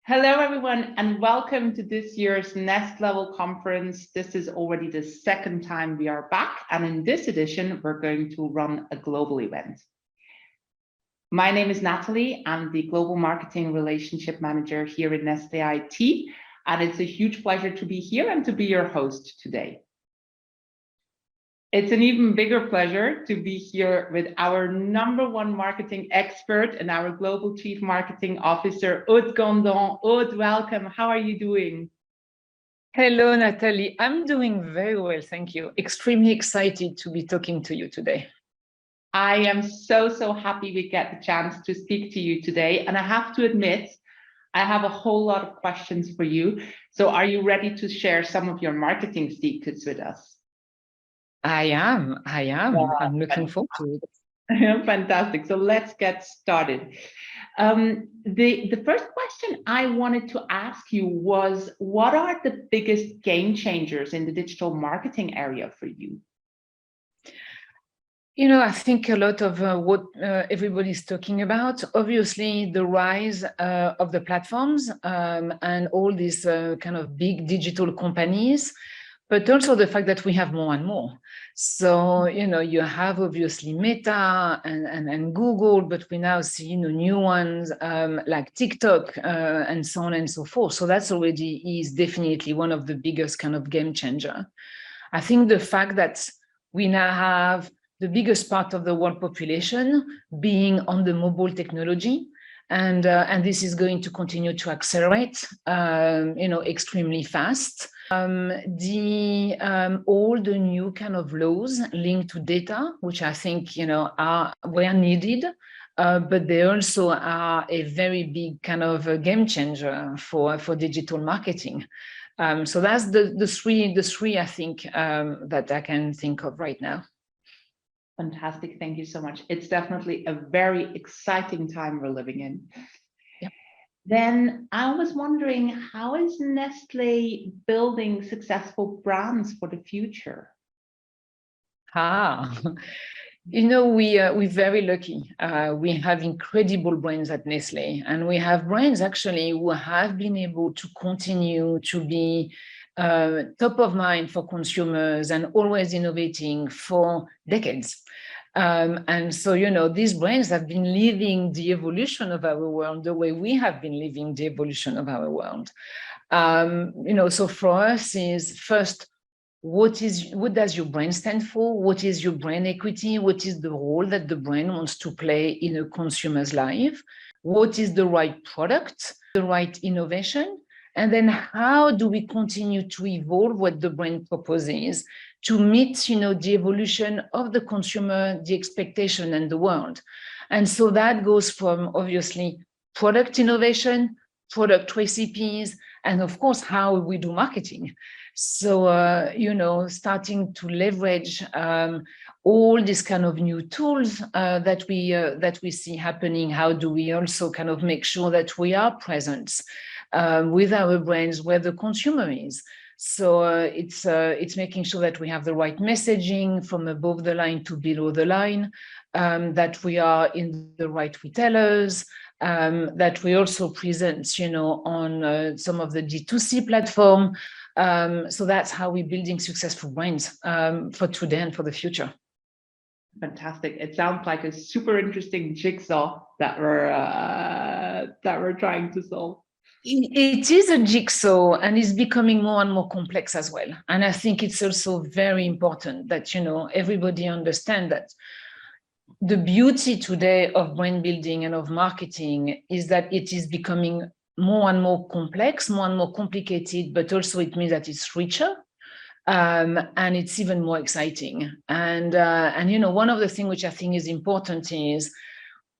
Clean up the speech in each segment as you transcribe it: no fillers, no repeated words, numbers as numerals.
Hello, everyone, and welcome to this year's Nest Level Conference. This is already the second time we are back, and in this edition, we're going to run a global event. My name is Nathalie. I'm the Global Marketing Relationship Manager here at Nestle IT, and it's a huge pleasure to be here and to be your host today. It's an even bigger pleasure to be here with our #1 marketing expert and our Global Chief Marketing Officer, Aude. Aude, welcome. How are you doing? Hello, Nathalie. I'm doing very well, thank you. Extremely excited to be talking to you today. I am so happy we get the chance to speak to you today. And I have to admit, I have a whole lot of questions for you. So are you ready to share some of your marketing secrets with us? I am. I'm looking forward to it. Fantastic. So let's get started. The first question I wanted to ask you was, what are the biggest game changers in the digital marketing area for you? You know, I think a lot of what everybody's talking about, obviously the rise of the platforms and all these kind of big digital companies, but also the fact that we have more and more. So, you know, you have obviously Meta and Google, but we now see new ones like TikTok and so on and so forth. So that's already is definitely one of the biggest kind of game changer. I think the fact that we now have the biggest part of the world population being on the mobile technology, and this is going to continue to accelerate, extremely fast. All the new kind of laws linked to data, which I think were needed, but they also are a very big kind of a game changer for digital marketing. So that's the three I think that I can think of right now. Fantastic. Thank you so much. It's definitely a very exciting time we're living in. Yep. Then I was wondering, how is Nestle building successful brands for the future? You know, we're very lucky. We have incredible brands at Nestle, and we have brands actually who have been able to continue to be top of mind for consumers and always innovating for decades. And so, you know, these brands have been living the evolution of our world the way we have been living the evolution of our world. So for us is first, what does your brand stand for? What is your brand equity? What is the role that the brand wants to play in a consumer's life? What is the right product, the right innovation? And then how do we continue to evolve what the brand proposes to meet, the evolution of the consumer, the expectation and the world? And so that goes from obviously product innovation, product recipes, and of course, how we do marketing. So, starting to leverage all these kind of new tools that we see happening. How do we also kind of make sure that we are present with our brands where the consumer is? So it's making sure that we have the right messaging from above the line to below the line, that we are in the right retailers, that we also present, on some of the D2C platform. So that's how we're building successful brands for today and for the future. Fantastic. It sounds like a super interesting jigsaw that we're trying to solve. It is a jigsaw, and it's becoming more and more complex as well. And I think it's also very important that, everybody understand that the beauty today of brand building and of marketing is that it is becoming more and more complex, more and more complicated, but also it means that it's richer. And it's even more exciting. And one of the things which I think is important is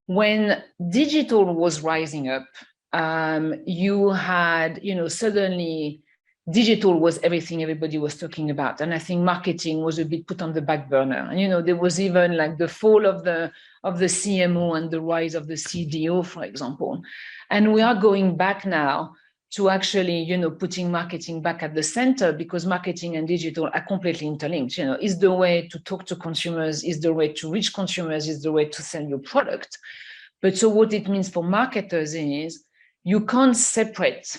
when digital was rising up, you had, suddenly digital was everything everybody was talking about. And I think marketing was a bit put on the back burner. And, there was even like the fall of the CMO and the rise of the CDO, for example. And we are going back now to actually, putting marketing back at the center, because marketing and digital are completely interlinked. Is the way to talk to consumers, is the way to reach consumers, is the way to sell your product. But so what it means for marketers is you can't separate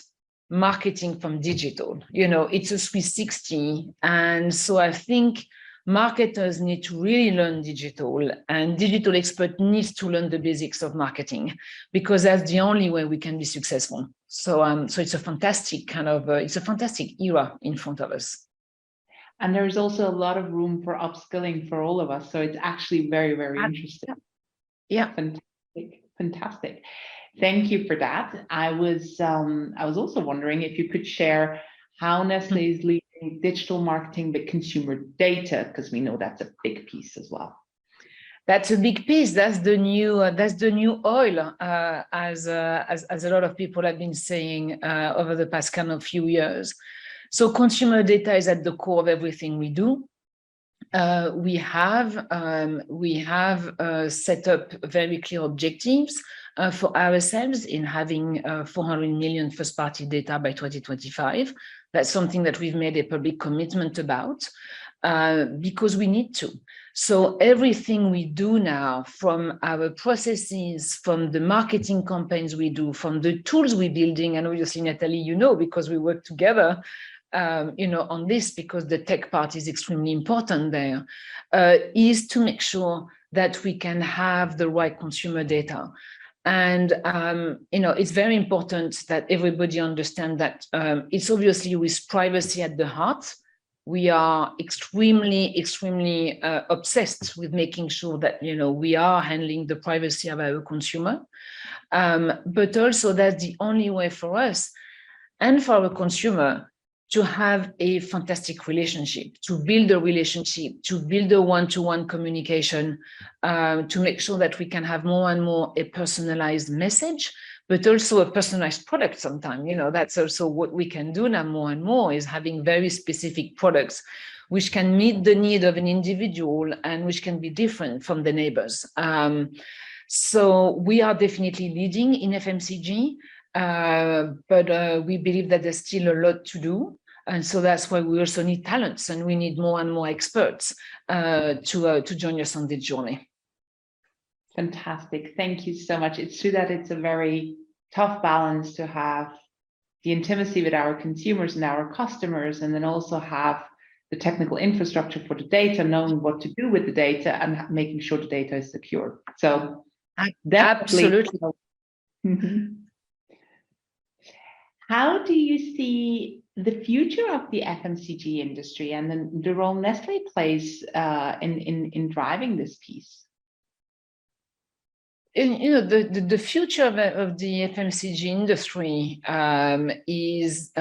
marketing from digital. You know, it's a 360. And so I think marketers need to really learn digital, and digital expert needs to learn the basics of marketing, because that's the only way we can be successful. So, so it's a fantastic kind of, it's a fantastic era in front of us. And there's also a lot of room for upskilling for all of us. So it's actually very, very interesting. Yeah. Fantastic. Fantastic. Thank you for that. I was also wondering if you could share how Nestle is leading digital marketing with consumer data, because we know that's a big piece as well. That's a big piece. That's the new oil, as a lot of people have been saying over the past kind of few years. So consumer data is at the core of everything we do. We have set up very clear objectives for ourselves in having 400 million first-party data by 2025. That's something that we've made a public commitment about because we need to. So everything we do now, from our processes, from the marketing campaigns we do, from the tools we're building, and obviously, Nathalie, you know, because we work together, you know, on this, because the tech part is extremely important there, is to make sure that we can have the right consumer data. And, you know, it's very important that everybody understand that it's obviously with privacy at the heart. We are extremely obsessed with making sure that, you know, we are handling the privacy of our consumer. But also that's the only way for us and for our consumer to have a fantastic relationship, to build a relationship, to build a one-to-one communication, to make sure that we can have more and more a personalized message, but also a personalized product sometimes. You know, that's also what we can do now more and more, is having very specific products which can meet the need of an individual and which can be different from the neighbors. So we are definitely leading in FMCG. But we believe that there's still a lot to do. And so that's why we also need talents, and we need more and more experts to join us on this journey. Fantastic. Thank you so much. It's true that it's a very tough balance to have the intimacy with our consumers and our customers, and then also have the technical infrastructure for the data, knowing what to do with the data and making sure the data is secure. So absolutely. How do you see the future of the FMCG industry and then the role Nestle plays in driving this piece? And, you know, the future of the FMCG industry is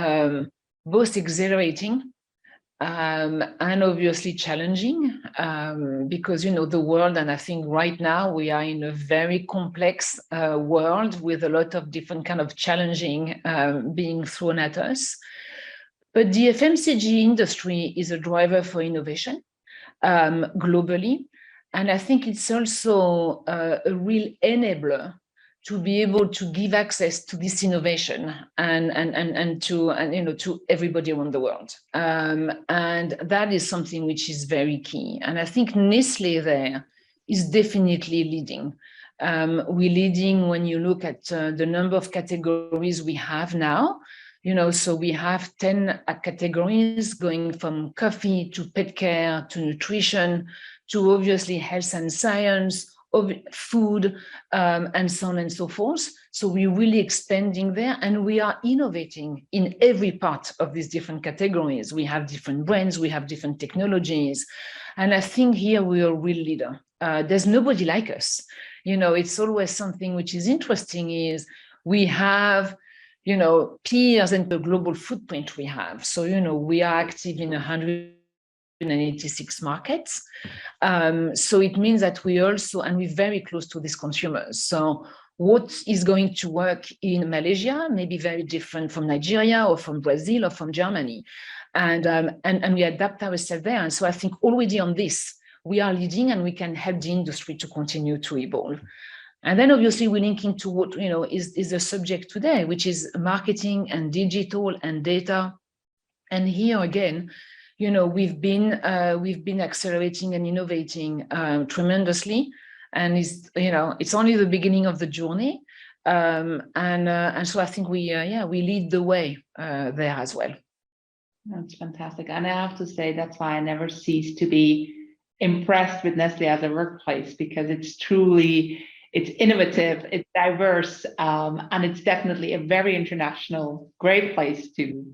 both exhilarating and obviously challenging, because, you know, the world, and I think right now we are in a very complex world with a lot of different kind of challenging being thrown at us. But the FMCG industry is a driver for innovation globally. And I think it's also a real enabler to be able to give access to this innovation and to everybody around the world. And that is something which is very key. And I think Nestle there is definitely leading. We're leading when you look at the number of categories we have now. You know, so we have 10 categories, going from coffee to pet care to nutrition to obviously health and science, of food, and so on and so forth. So we're really expanding there, and we are innovating in every part of these different categories. We have different brands, we have different technologies. And I think here we are a real leader. There's nobody like us. You know, it's always something which is interesting is we have, you know, peers and the global footprint we have. So, you know, we are active in 186 markets. So it means that we also, and we're very close to these consumers. So what is going to work in Malaysia may be very different from Nigeria or from Brazil or from Germany. And we adapt ourselves there. And so I think already on this, we are leading, and we can help the industry to continue to evolve. And then obviously we're linking to what, you know, is the subject today, which is marketing and digital and data. And here again, you know, we've been accelerating and innovating tremendously. And it's, you know, it's only the beginning of the journey. And so I think we lead the way there as well. That's fantastic. And I have to say, that's why I never cease to be impressed with Nestle as a workplace, because it's innovative, it's diverse, and it's definitely a very international, great place to.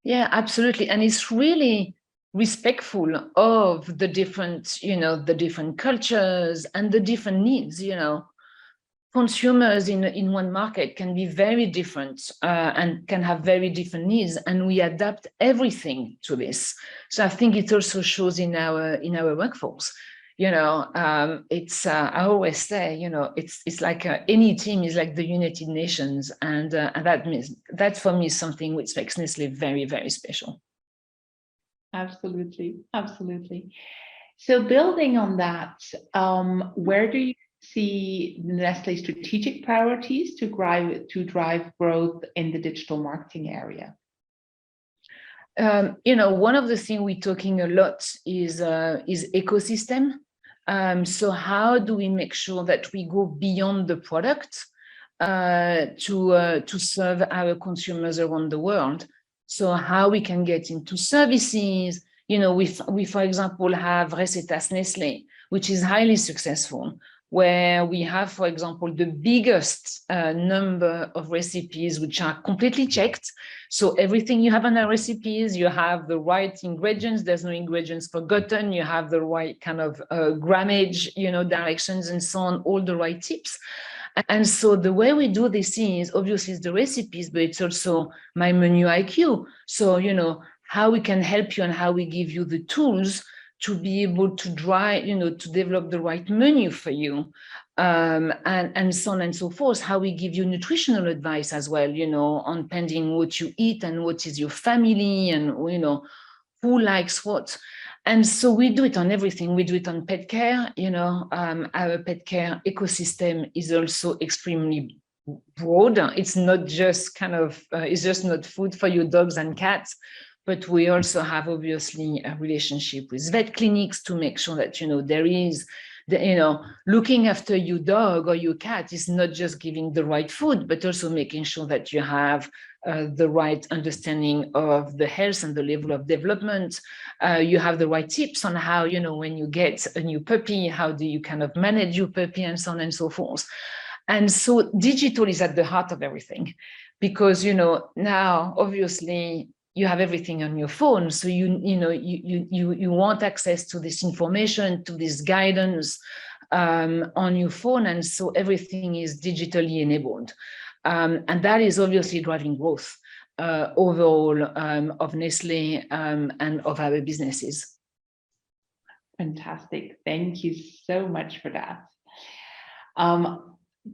Yeah, absolutely. And it's really respectful of the different, the different cultures and the different needs, Consumers in one market can be very different and can have very different needs, and we adapt everything to this. So I think it also shows in our workforce. It's I always say, it's like any team is like the United Nations, and that for me is something which makes Nestle very, very special. Absolutely, absolutely. So building on that, where do you see Nestle strategic priorities to drive growth in the digital marketing area? One of the things we're talking a lot is ecosystem. So how do we make sure that we go beyond the product to serve our consumers around the world? So how we can get into services. We for example have Recetas Nestlé, which is highly successful, where we have, for example, the biggest number of recipes which are completely checked. So everything you have on the recipes, you have the right ingredients, there's no ingredients forgotten, you have the right kind of grammage, directions and so on, all the right tips. And so the way we do this is obviously it's the recipes, but it's also my menu IQ. So, how we can help you and how we give you the tools to be able to drive, to develop the right menu for you, and so on and so forth. How we give you nutritional advice as well, on pending what you eat and what is your family and, who likes what. And so we do it on everything. We do it on pet care, our pet care ecosystem is also extremely broad. It's not just it's just not food for your dogs and cats, but we also have obviously a relationship with vet clinics to make sure that, there is, looking after your dog or your cat is not just giving the right food, but also making sure that you have the right understanding of the health and the level of development. You have the right tips on how, when you get a new puppy, how do you kind of manage your puppy and so on and so forth. And so digital is at the heart of everything, because, now obviously you have everything on your phone. So you want access to this information, to this guidance on your phone. And so everything is digitally enabled. And that is obviously driving growth overall of Nestle and of our businesses. Fantastic. Thank you so much for that.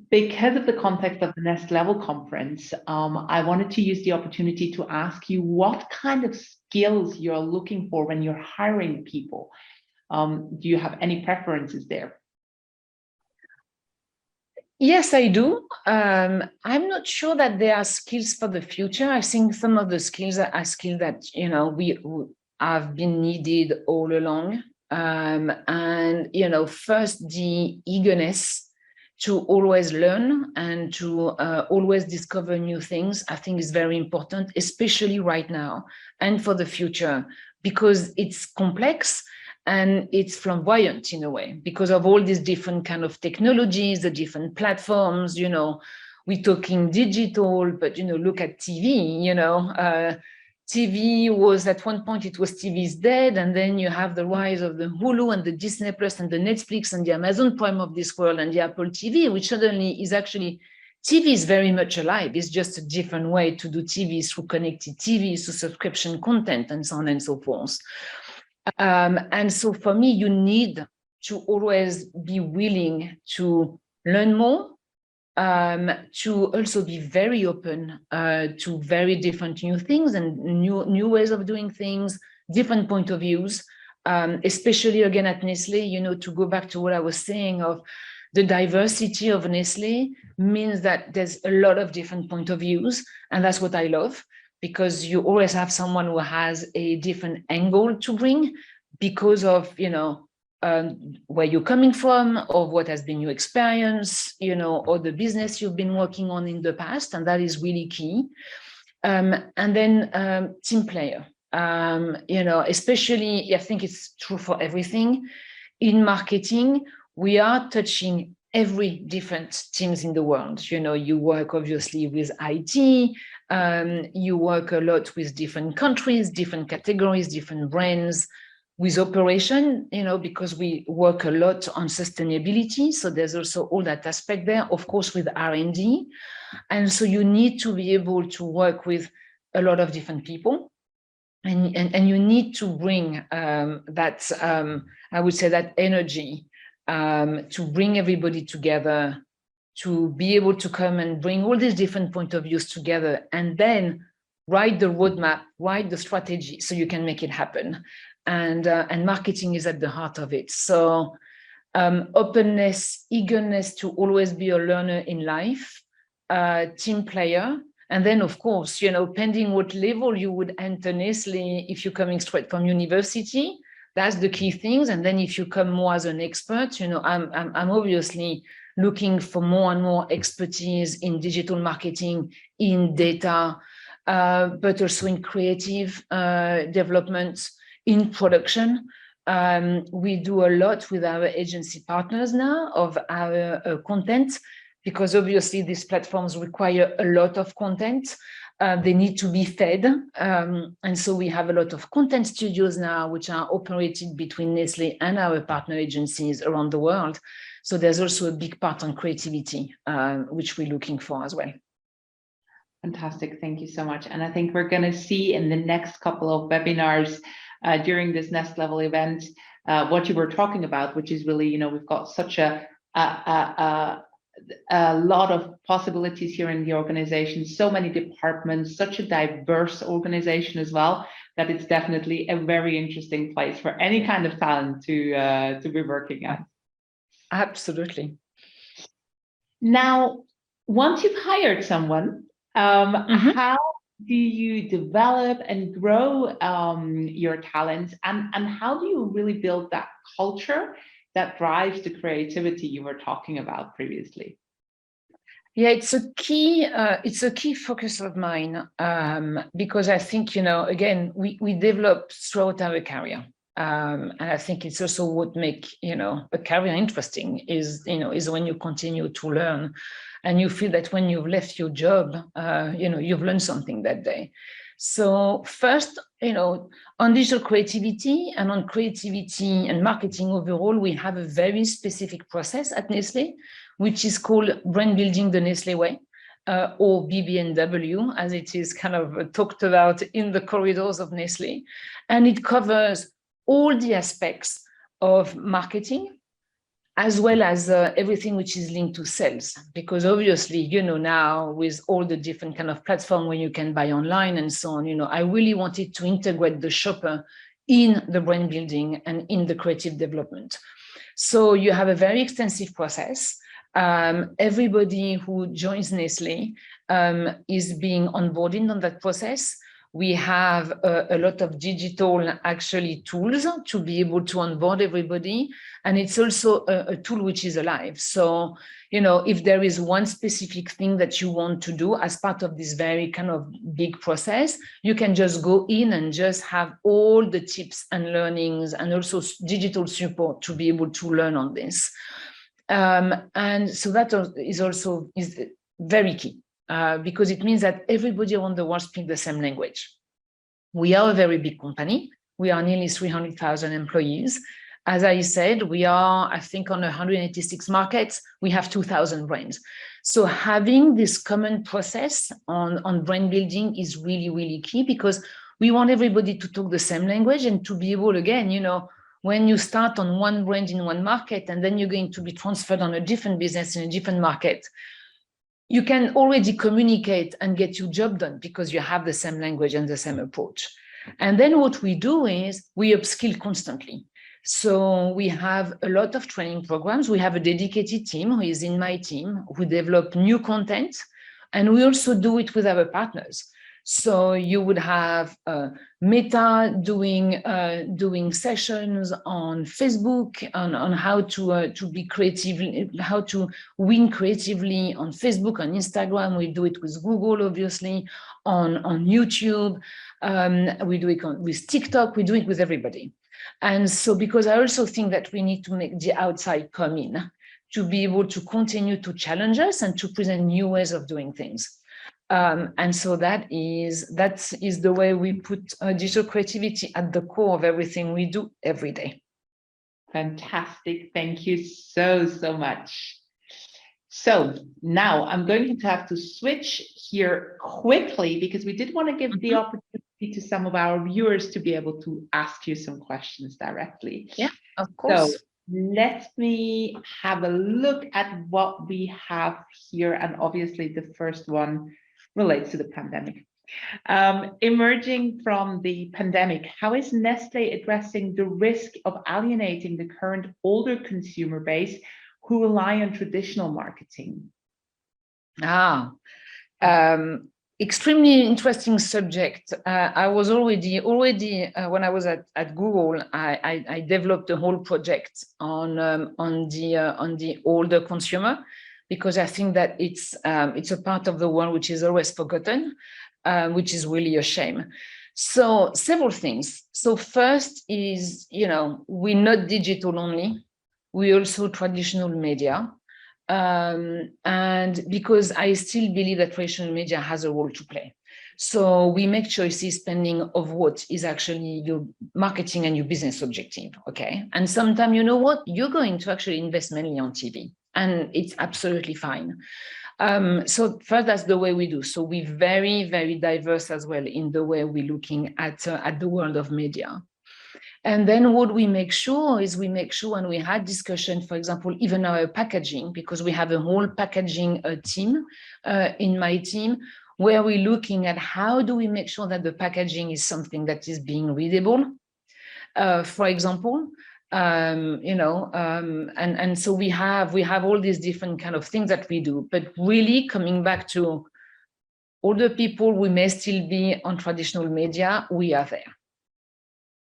Because of the context of the Next Level conference, I wanted to use the opportunity to ask you what kind of skills you're looking for when you're hiring people. Do you have any preferences there? Yes, I do. I'm not sure that there are skills for the future. I think some of the skills are skills that, we have been needed all along. And, first, the eagerness to always learn and to always discover new things, I think is very important, especially right now and for the future, because it's complex and it's flamboyant in a way because of all these different kind of technologies, the different platforms. We're talking digital, but look at TV. TV was at one point, it was TV's dead, and then you have the rise of the Hulu and the Disney Plus and the Netflix and the Amazon Prime of this world and the Apple TV, which suddenly is actually, TV is very much alive. It's just a different way to do TV through connected TV, through subscription content and so on and so forth. And so for me, you need to always be willing to learn more, to also be very open to very different new things and new ways of doing things, different point of views, especially again at Nestlé, to go back to what I was saying of the diversity of Nestlé means that there's a lot of different point of views. And that's what I love, because you always have someone who has a different angle to bring because of, where you're coming from, or what has been your experience, or the business you've been working on in the past, and that is really key. And then team player, especially, I think it's true for everything. In marketing, we are touching every different teams in the world. You work obviously with IT, you work a lot with different countries, different categories, different brands, with operation, because we work a lot on sustainability. So there's also all that aspect there, of course, with R&D. And so you need to be able to work with a lot of different people. And you need to bring that, I would say, that energy to bring everybody together, to be able to come and bring all these different point of views together, and then write the roadmap, write the strategy so you can make it happen. And marketing is at the heart of it. So openness, eagerness to always be a learner in life, team player. And then, of course, pending what level you would enter Nestlé, if you're coming straight from university, that's the key things. And then if you come more as an expert, I'm obviously looking for more and more expertise in digital marketing, in data, but also in creative development, in production. We do a lot with our agency partners now of our content, because obviously these platforms require a lot of content. They need to be fed. And so we have a lot of content studios now, which are operated between Nestlé and our partner agencies around the world. So there's also a big part on creativity, which we're looking for as well. Fantastic. Thank you so much. And I think we're going to see in the next couple of webinars during this Next Level event, what you were talking about, which is really, we've got such a lot of possibilities here in the organization, so many departments, such a diverse organization as well, that it's definitely a very interesting place for any kind of talent to be working at. Absolutely. Now, once you've hired someone, how do you develop and grow your talents, and how do you really build that culture that drives the creativity you were talking about previously? Yeah, it's a key focus of mine, because I think, again, we develop throughout our career. And I think it's also what makes, a career interesting is when you continue to learn, and you feel that when you've left your job, you've learned something that day. So first, on digital creativity and on creativity and marketing overall, we have a very specific process at Nestlé, which is called brand building the Nestlé way, or BBNW, as it is kind of talked about in the corridors of Nestlé. And it covers all the aspects of marketing, as well as everything which is linked to sales, because obviously, now with all the different kind of platform where you can buy online and so on, I really wanted to integrate the shopper in the brand building and in the creative development. So you have a very extensive process. Everybody who joins Nestlé is being onboarded on that process. We have a lot of digital actually tools to be able to onboard everybody. And it's also a tool which is alive. So, if there is one specific thing that you want to do as part of this very kind of big process, you can just go in and just have all the tips and learnings and also digital support to be able to learn on this. And so that is very key. Because it means that everybody around the world speaks the same language. We are a very big company. We are nearly 300,000 employees. As I said, we are, I think, on 186 markets. We have 2,000 brands. So having this common process on brand building is really, really key, because we want everybody to talk the same language and to be able, again, when you start on one brand in one market and then you're going to be transferred on a different business in a different market, you can already communicate and get your job done because you have the same language and the same approach. And then what we do is we upskill constantly. So we have a lot of training programs. We have a dedicated team who is in my team who develop new content, and we also do it with our partners. So you would have Meta doing sessions on Facebook on how to be creative, how to win creatively on Facebook, on Instagram. We do it with Google, obviously, on YouTube. We do it with TikTok. We do it with everybody. And so, because I also think that we need to make the outside come in to be able to continue to challenge us and to present new ways of doing things. And so that is the way we put digital creativity at the core of everything we do every day. Fantastic. Thank you so much. So now I'm going to have to switch here quickly because we did want to give the opportunity to some of our viewers to be able to ask you some questions directly. Yeah, of course. So let me have a look at what we have here. And obviously the first one relates to the pandemic. Emerging from the pandemic, how is Nestle addressing the risk of alienating the current older consumer base who rely on traditional marketing? Extremely interesting subject. I was already when I was at Google, I developed a whole project on the older consumer, because I think that it's a part of the world which is always forgotten, which is really a shame. So several things. So first is, we're not digital only, we also traditional media. And because I still believe that traditional media has a role to play. So we make choices depending of what is actually your marketing and your business objective, okay? And sometimes, you know what, you're going to actually invest mainly on TV, and it's absolutely fine. So first, that's the way we do. So we're very, very diverse as well in the way we're looking at the world of media. And then what we make sure is when we had discussion, for example, even our packaging, because we have a whole packaging team in my team, where we're looking at how do we make sure that the packaging is something that is being readable, for example, and so we have all these different kind of things that we do, but really coming back to older people, we may still be on traditional media, we are there.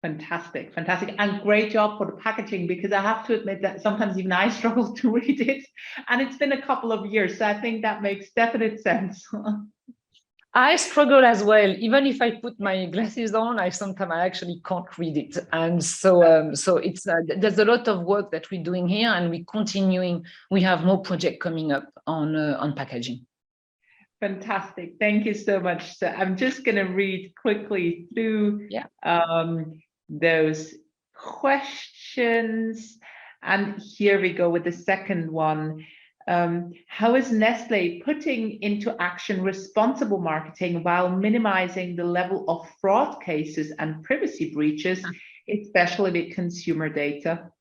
Fantastic, and great job for the packaging, because I have to admit that sometimes even I struggle to read it, and it's been a couple of years, so I think that makes definite sense. I struggle as well. Even if I put my glasses on, I actually can't read it, and so it's there's a lot of work that we're doing here, and we're continuing. We have more projects coming up on packaging. Fantastic, thank you so much. So I'm just going to read quickly through those questions, and here we go with the second one. How is Nestle putting into action responsible marketing while minimizing the level of fraud cases and privacy breaches, especially with consumer data?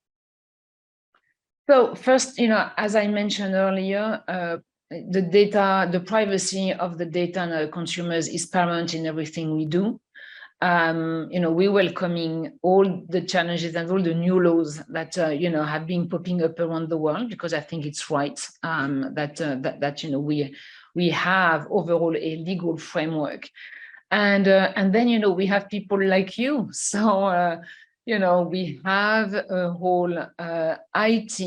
So first, as I mentioned earlier, the data, the privacy of the data and our consumers is paramount in everything we do. We're welcoming all the challenges and all the new laws that have been popping up around the world, because I think it's right that we have overall a legal framework, and then we have people like you, so we have a whole IT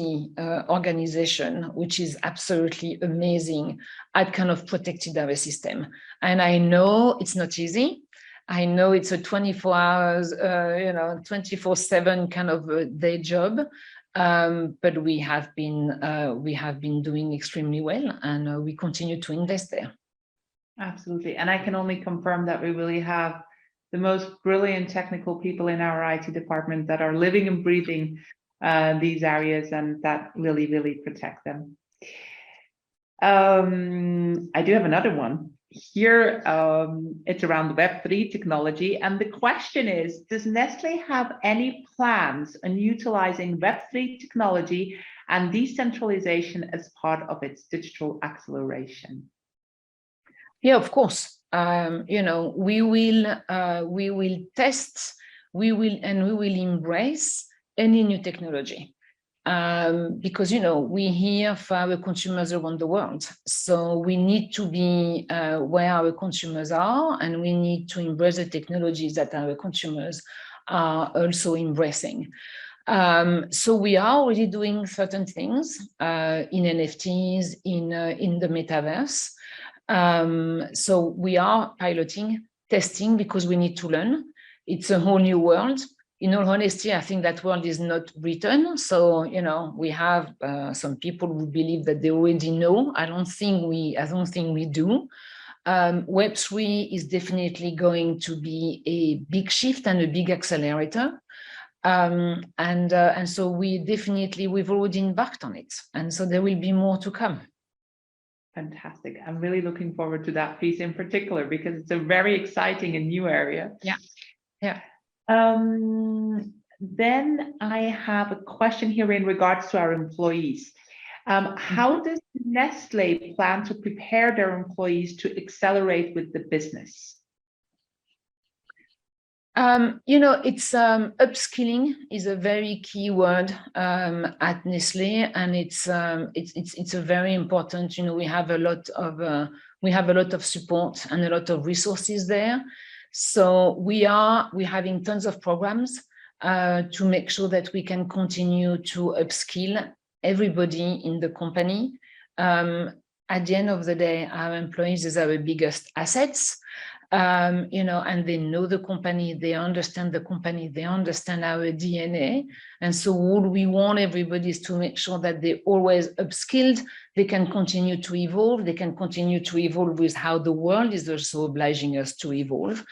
organization which is absolutely amazing at kind of protecting our system, and I know it's not easy. I know it's a 24 hours, 24/7 kind of a day job, but we have been doing extremely well, and we continue to invest there. Absolutely, and I can only confirm that we really have the most brilliant technical people in our IT department that are living and breathing these areas, and that really, really protect them. I do have another one. Here, it's around the Web3 technology, and the question is, does Nestle have any plans on utilizing Web3 technology and decentralization as part of its digital acceleration? Yeah, of course. We will test, we will embrace any new technology. because, we hear for our consumers around the world. So we need to be where our consumers are, and we need to embrace the technologies that our consumers are also embracing. So we are already doing certain things in NFTs, in the metaverse. So we are piloting, testing, because we need to learn. It's a whole new world. In all honesty, I think that world is not written. So, we have some people who believe that they already know. I don't think we do. Web3 is definitely going to be a big shift and a big accelerator. And so we've already embarked on it. And so there will be more to come. Fantastic. I'm really looking forward to that piece in particular, because it's a very exciting and new area. Yeah. Then I have a question here in regards to our employees. How does Nestlé plan to prepare their employees to accelerate with the business? It's upskilling is a very key word at Nestlé, and it's a very important. We have a lot of support and a lot of resources there. So we're having tons of programs to make sure that we can continue to upskill everybody in the company. At the end of the day, our employees is our biggest assets. And they know the company, they understand the company, they understand our DNA. And so all we want everybody is to make sure that they're always upskilled, they can continue to evolve, with how the world is also obliging us to evolve.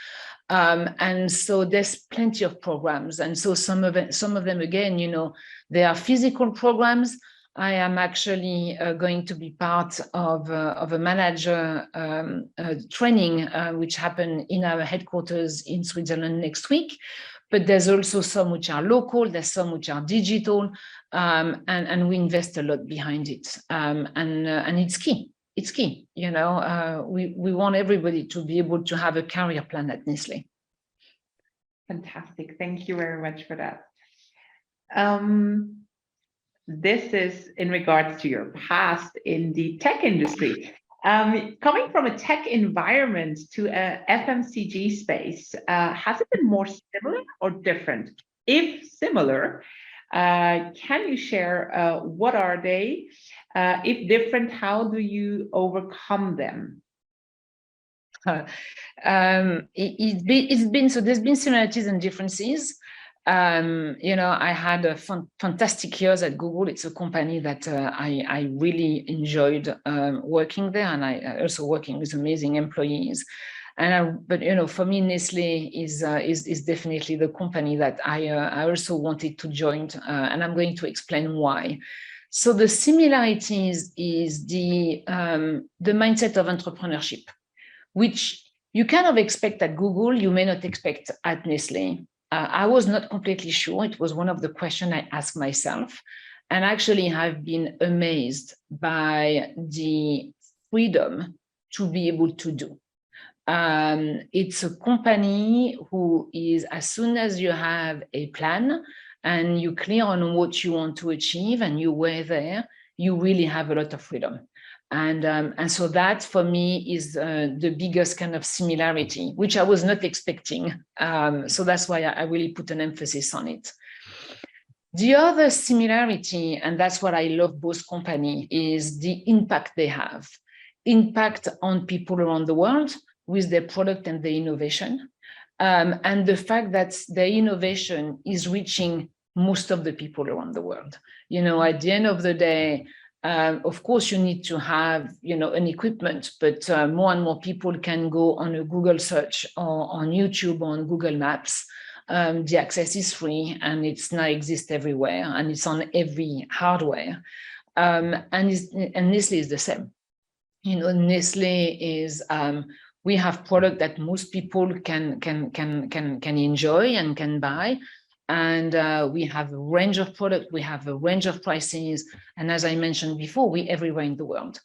And so there's plenty of programs. And so some of them, again, they are physical programs. I am actually going to be part of a manager training, which happened in our headquarters in Switzerland next week. But there's also some which are local, there's some which are digital, and we invest a lot behind it. And it's key. It's key. We want everybody to be able to have a career plan at Nestlé. Fantastic. Thank you very much for that. This is in regards to your past in the tech industry. Coming from a tech environment to a FMCG space, has it been more similar or different? If similar, can you share what are they? If different, how do you overcome them? It's been so there's been similarities and differences. I had fantastic years at Google. It's a company that I really enjoyed working there, and I also working with amazing employees. But for me, Nestlé is definitely the company that I also wanted to join, and I'm going to explain why. So the similarities is the mindset of entrepreneurship, which you kind of expect at Google, you may not expect at Nestlé. I was not completely sure. It was one of the questions I asked myself. And actually, I've been amazed by the freedom to be able to do. It's a company who is, as soon as you have a plan and you're clear on what you want to achieve and you were there, you really have a lot of freedom. And so that for me is the biggest kind of similarity, which I was not expecting. So that's why I really put an emphasis on it. The other similarity, and that's what I love both companies, is the impact they have. Impact on people around the world with their product and their innovation. And the fact that their innovation is reaching most of the people around the world. At the end of the day, of course, you need to have, an equipment, but more and more people can go on a Google search or on YouTube or on Google Maps. The access is free, and it's now exists everywhere, and it's on every hardware. And Nestlé is the same. Nestlé is we have product that most people can enjoy and can buy. And we have a range of products, we have a range of prices. And as I mentioned before, we're everywhere in the world.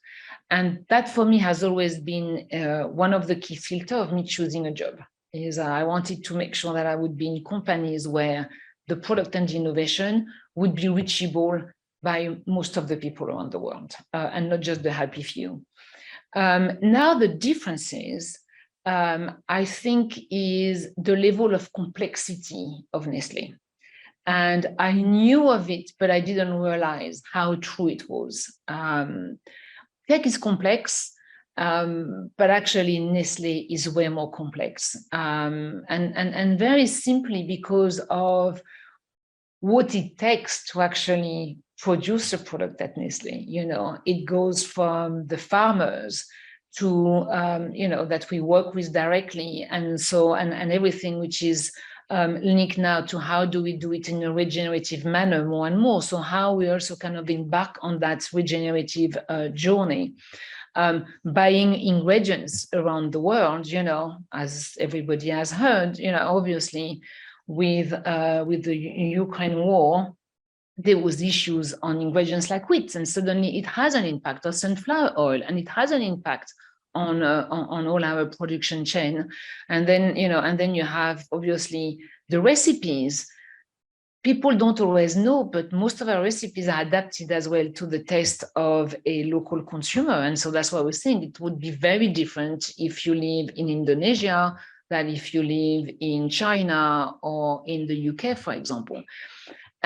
And that for me has always been one of the key filters of me choosing a job, is I wanted to make sure that I would be in companies where the product and the innovation would be reachable by most of the people around the world, and not just the happy few. Now the differences, I think, is the level of complexity of Nestlé. And I knew of it, but I didn't realize how true it was. Tech is complex, but actually Nestlé is way more complex. And very simply because of what it takes to actually produce a product at Nestlé. It goes from the farmers to, that we work with directly. And so, and everything which is linked now to how do we do it in a regenerative manner more and more. So how we also kind of embark on that regenerative journey. Buying ingredients around the world, as everybody has heard, obviously with the Ukraine war, there was issues on ingredients like wheat, and suddenly it has an impact on sunflower oil, and it has an impact on all our production chain. And then you have obviously the recipes. People don't always know, but most of our recipes are adapted as well to the taste of a local consumer. And so that's why we're saying it would be very different if you live in Indonesia than if you live in China or in the UK, for example.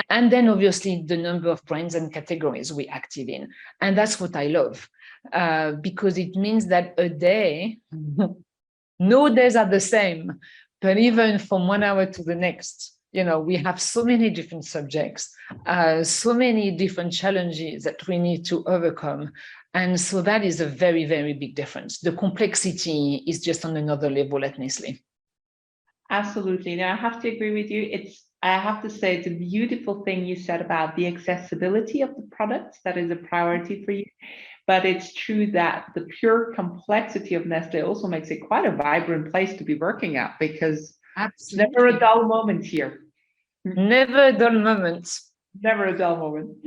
And then obviously the number of brands and categories we active in. And that's what I love, because it means that a day, no days are the same, but even from 1 hour to the next, we have so many different subjects, so many different challenges that we need to overcome. And so that is a very, very big difference. The complexity is just on another level at Nestlé. Absolutely. Now, I have to agree with you. I have to say, it's a beautiful thing you said about the accessibility of the products. That is a priority for you. But it's true that the pure complexity of Nestlé also makes it quite a vibrant place to be working at, because Absolutely. never a dull moment here. Never a dull moment. Never a dull moment.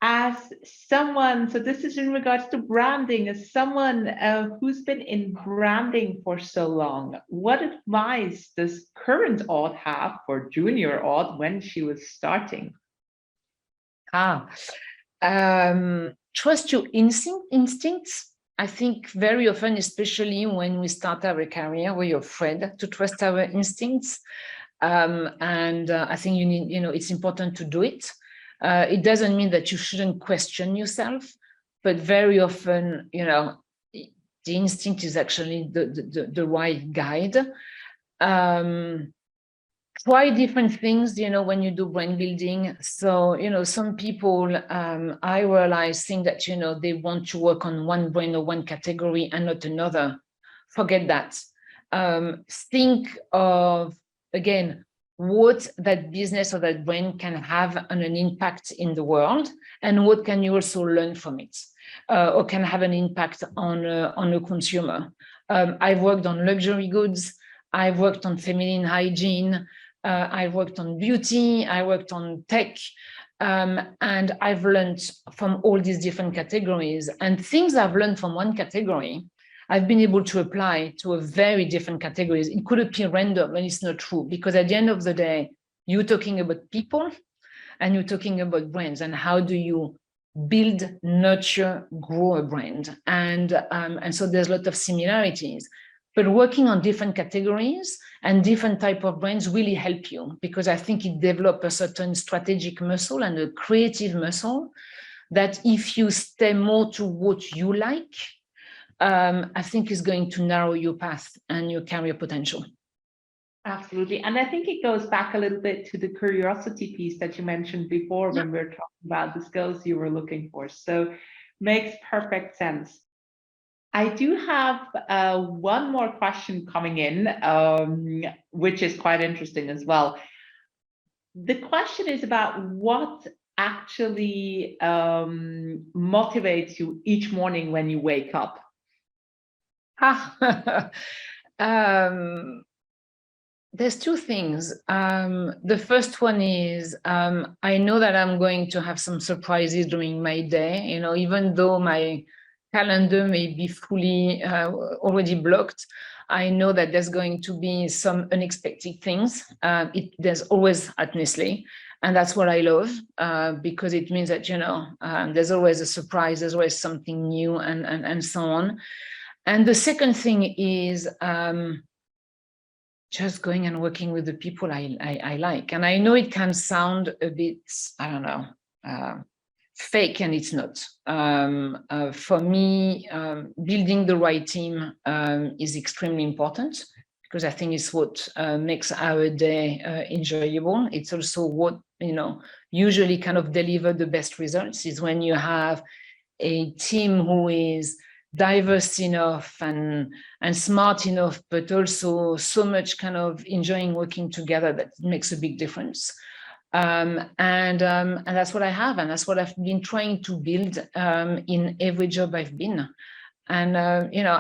As someone, so this is in regards to branding, as someone who's been in branding for so long, what advice does current Aude have for junior Aude when she was starting? Trust your instincts. I think very often, especially when we start our career, we're afraid to trust our instincts. And I think you need, it's important to do it. It doesn't mean that you shouldn't question yourself, but very often, the instinct is actually the right guide. Try different things, when you do brand building. So, some people, I realize, think that, they want to work on one brand or one category and not another. Forget that. Think of, again, what that business or that brand can have an impact in the world, and what can you also learn from it, or can have an impact on a consumer. I've worked on luxury goods. I've worked on feminine hygiene. I worked on beauty, I worked on tech, and I've learned from all these different categories. And things I've learned from one category, I've been able to apply to a very different categories. It could appear random, and it's not true, because at the end of the day, you're talking about people and you're talking about brands, and how do you build, nurture, grow a brand. And so there's a lot of similarities. But working on different categories and different type of brands really help you, because I think it develops a certain strategic muscle and a creative muscle that if you stay more to what you like, I think is going to narrow your path and your career potential. Absolutely. And I think it goes back a little bit to the curiosity piece that you mentioned before when we were talking about the skills you were looking for. So makes perfect sense. I do have one more question coming in, which is quite interesting as well. The question is about what actually motivates you each morning when you wake up. There's two things. The first one is I know that I'm going to have some surprises during my day, even though my calendar may be fully already blocked. I know that there's going to be some unexpected things. There's always at Nestlé. And that's what I love, because it means that, there's always a surprise, there's always something new, and so on. And the second thing is just going and working with the people I like. And I know it can sound a bit, I don't know, fake, and it's not. For me, building the right team is extremely important, because I think it's what makes our day enjoyable. It's also what, usually kind of deliver the best results, is when you have a team who is diverse enough and smart enough, but also so much kind of enjoying working together that makes a big difference. And that's what I have, and that's what I've been trying to build in every job I've been. And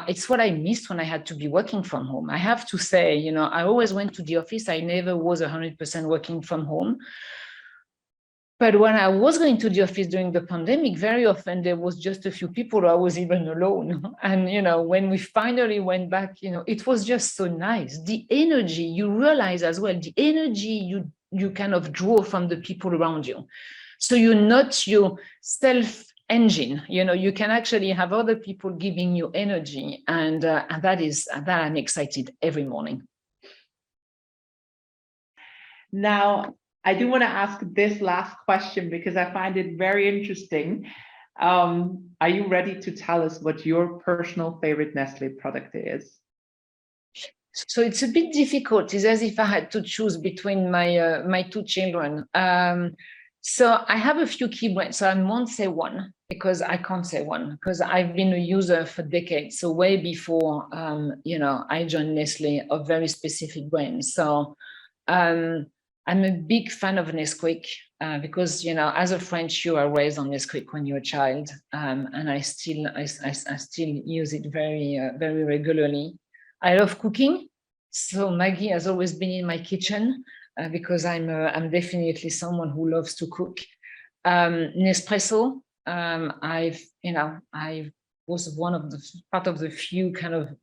it's what I missed when I had to be working from home. I have to say, I always went to the office. I never was 100% working from home. But when I was going to the office during the pandemic, very often there was just a few people, or I was even alone. And, when we finally went back, it was just so nice. The energy, you realize as well, the energy you kind of draw from the people around you. So you're not your self-engine, you can actually have other people giving you energy. And that I'm excited every morning. Now, I do want to ask this last question because I find it very interesting. Are you ready to tell us what your personal favorite Nestle product is? So it's a bit difficult. It's as if I had to choose between my two children. So I have a few key brands. So I won't say one, because I can't say one, because I've been a user for decades. So way before, I joined Nestle, of very specific brands. So I'm a big fan of Nesquik, because, as a French, you are raised on Nesquik when you're a child. And I still use it very, very regularly. I love cooking. So Maggie has always been in my kitchen, because I'm definitely someone who loves to cook. Nespresso, I was part of the few kind of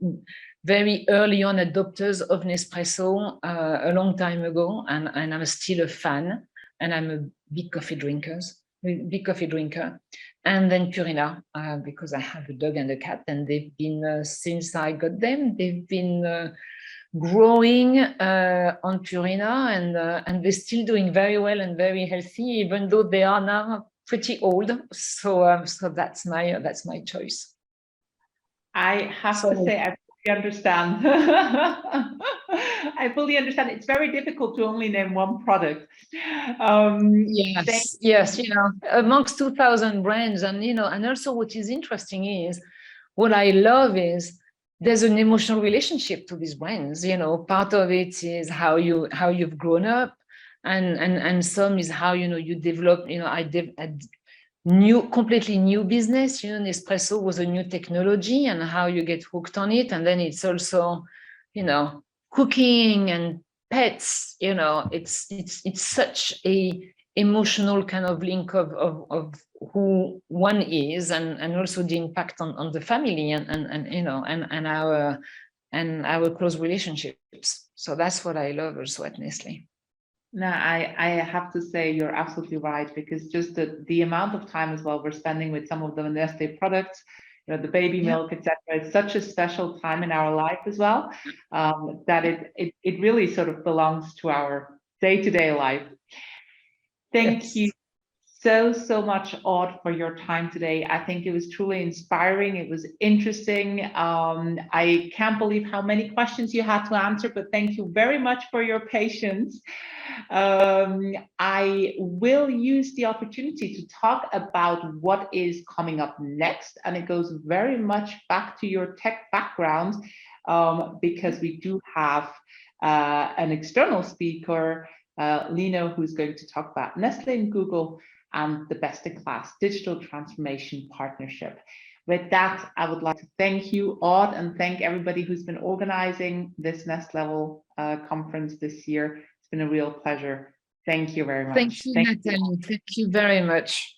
very early on adopters of Nespresso a long time ago, and I'm still a fan, and I'm a big coffee drinker. And then Purina, because I have a dog and a cat, and they've been, since I got them, they've been growing on Purina, and they're still doing very well and very healthy, even though they are now pretty old. So that's my choice. I have to say, I fully understand. I fully understand. It's very difficult to only name one product. Yes, amongst 2,000 brands, and also what is interesting is, what I love is, there's an emotional relationship to these brands. Part of it is how you've grown up, and some is how you develop. Completely new business. Nespresso was a new technology, and how you get hooked on it, and then it's also, cooking and pets. It's such a emotional kind of link of who one is, and also the impact on the family and our close relationships. So that's what I love also at Nestle. No, I have to say you're absolutely right, because just the amount of time as well we're spending with some of the Nestle products, the baby milk, etc. It's such a special time in our life as well, that it really sort of belongs to our day-to-day life. Thank you so much, Aude, for your time today. I think it was truly inspiring. It was interesting. I can't believe how many questions you had to answer, but thank you very much for your patience. I will use the opportunity to talk about what is coming up next, and it goes very much back to your tech background, because we do have an external speaker, Lino, who's going to talk about Nestle and Google and the best-in-class digital transformation partnership. With that, I would like to thank you, Aude, and thank everybody who's been organizing this Next Level conference this year. It's been a real pleasure. Thank you very much. Thank you, Nathalie. Thank you very much.